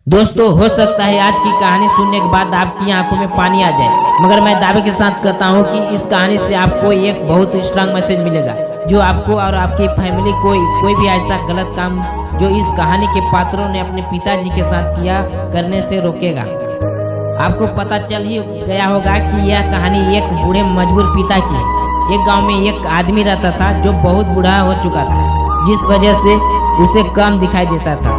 दोस्तों, हो सकता है आज की कहानी सुनने के बाद आपकी आंखों में पानी आ जाए, मगर मैं दावे के साथ कहता हूं कि इस कहानी से आपको एक बहुत स्ट्रांग मैसेज मिलेगा जो आपको और आपकी फैमिली को कोई भी ऐसा गलत काम जो इस कहानी के पात्रों ने अपने पिताजी के साथ किया करने से रोकेगा। आपको पता चल ही गया होगा कि यह कहानी एक बूढ़े मजबूर पिता की है। एक गांव में एक आदमी रहता था जो बहुत बूढ़ा हो चुका था, जिस वजह से उसे कम दिखाई देता था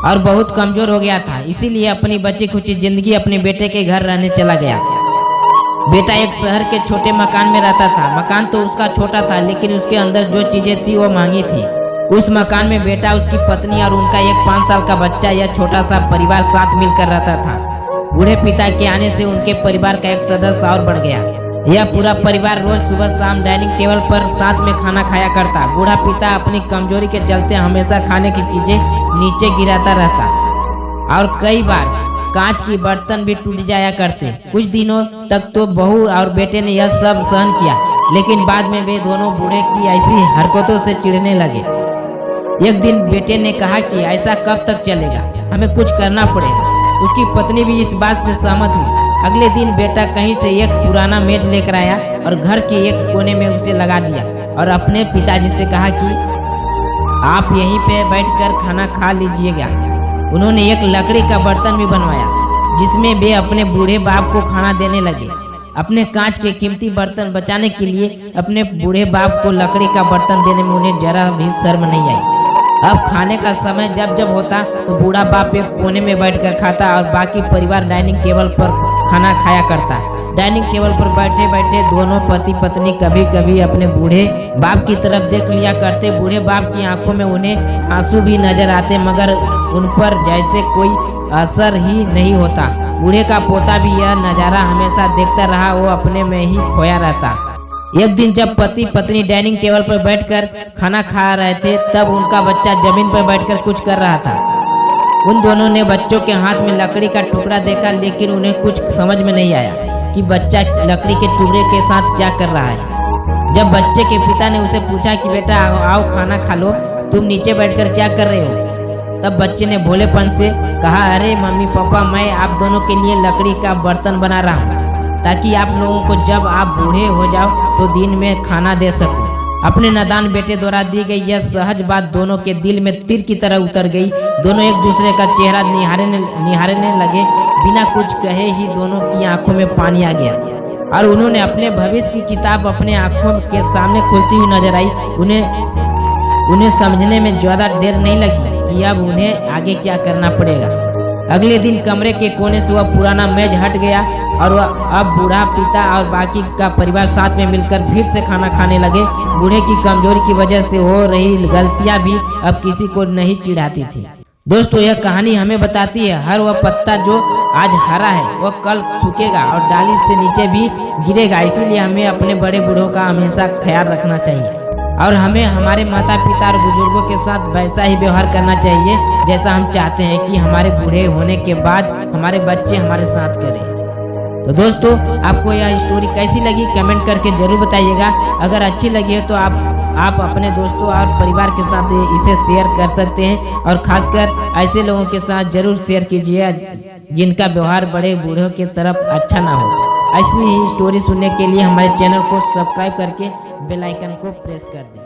और बहुत कमजोर हो गया था। इसीलिए अपनी बची खुची जिंदगी अपने बेटे के घर रहने चला गया। बेटा एक शहर के छोटे मकान में रहता था। मकान तो उसका छोटा था, लेकिन उसके अंदर जो चीजें थी वो महंगी थी। उस मकान में बेटा, उसकी पत्नी और उनका एक 5 साल का बच्चा, यह छोटा सा परिवार साथ मिलकर रहता था। बूढ़े पिता के आने से उनके परिवार का एक सदस्य और बढ़ गया। यह पूरा परिवार रोज सुबह शाम डाइनिंग टेबल पर साथ में खाना खाया करता। बूढ़ा पिता अपनी कमजोरी के चलते हमेशा खाने की चीजें नीचे गिराता रहता और कई बार कांच की बर्तन भी टूट जाया करते। कुछ दिनों तक तो बहू और बेटे ने यह सब सहन किया, लेकिन बाद में वे दोनों बूढ़े की ऐसी हरकतों से चिढ़ने लगे। एक दिन बेटे ने कहा कि ऐसा कब तक चलेगा, हमें कुछ करना पड़ेगा। उसकी पत्नी भी इस बात से सहमत हुई। अगले दिन बेटा कहीं से एक पुराना मेज लेकर आया और घर के एक कोने में उसे लगा दिया और अपने पिताजी से कहा कि आप यहीं पे बैठकर खाना खा लीजिएगा। उन्होंने एक लकड़ी का बर्तन भी बनवाया जिसमें वे अपने बूढ़े बाप को खाना देने लगे। अपने कांच के कीमती बर्तन बचाने के लिए अपने बूढ़े बाप को लकड़ी का बर्तन देने में उन्हें जरा भी शर्म नहीं आई। अब खाने का समय जब जब होता तो बूढ़ा बाप एक कोने में बैठकर खाता और बाकी परिवार डाइनिंग टेबल पर खाना खाया करता। डाइनिंग टेबल पर बैठे बैठे दोनों पति पत्नी कभी कभी अपने बूढ़े बाप की तरफ देख लिया करते। बूढ़े बाप की आंखों में उन्हें आंसू भी नजर आते, मगर उन पर जैसे कोई असर ही नहीं होता। बूढ़े का पोता भी यह नजारा हमेशा देखता रहा, वो अपने में ही खोया रहता। एक दिन जब पति पत्नी डाइनिंग टेबल पर बैठकर खाना खा रहे थे, तब उनका बच्चा जमीन पर बैठकर कुछ कर रहा था। उन दोनों ने बच्चों के हाथ में लकड़ी का टुकड़ा देखा, लेकिन उन्हें कुछ समझ में नहीं आया कि बच्चा लकड़ी के टुकड़े के साथ क्या कर रहा है। जब बच्चे के पिता ने उसे पूछा कि बेटा आओ खाना खा लो, तुम नीचे बैठकर क्या कर रहे हो, तब बच्चे ने भोलेपन से कहा, अरे मम्मी पापा, मैं आप दोनों के लिए लकड़ी का बर्तन बना रहा हूँ ताकि आप लोगों को जब आप बूढ़े हो जाओ तो दिन में खाना दे सकूं। अपने नादान बेटे द्वारा दी गई यह सहज बात दोनों के दिल में तीर की तरह उतर गई। दोनों एक दूसरे का चेहरा निहारने लगे। बिना कुछ कहे ही दोनों की आंखों में पानी आ गया और उन्होंने अपने भविष्य की किताब अपने आंखों के सामने खुलती हुई नजर आई। उन्हें समझने में ज्यादा देर नहीं लगी कि अब उन्हें आगे क्या करना पड़ेगा। अगले दिन कमरे के कोने से वह पुराना मेज हट गया और वह अब बूढ़ा पिता और बाकी का परिवार साथ में मिलकर फिर से खाना खाने लगे। बूढ़े की कमजोरी की वजह से हो रही गलतियां भी अब किसी को नहीं चिढ़ाती थी। दोस्तों, यह कहानी हमें बताती है हर वह पत्ता जो आज हरा है वह कल सूखेगा और डाली से नीचे भी गिरेगा। इसीलिए हमें अपने बड़े बूढ़ों का हमेशा ख्याल रखना चाहिए और हमें हमारे माता पिता और बुजुर्गों के साथ वैसा ही व्यवहार करना चाहिए जैसा हम चाहते हैं कि हमारे बूढ़े होने के बाद हमारे बच्चे हमारे साथ करें। तो दोस्तों, आपको यह स्टोरी कैसी लगी कमेंट करके जरूर बताइएगा। अगर अच्छी लगी है तो आप अपने दोस्तों और परिवार के साथ इसे शेयर कर सकते हैं और खासकर ऐसे लोगों के साथ जरूर शेयर कीजिए जिनका व्यवहार बड़े बूढ़ों की तरफ अच्छा ना हो। ऐसी ही स्टोरी सुनने के लिए हमारे चैनल को सब्सक्राइब करके बेल आइकन को प्रेस कर दें।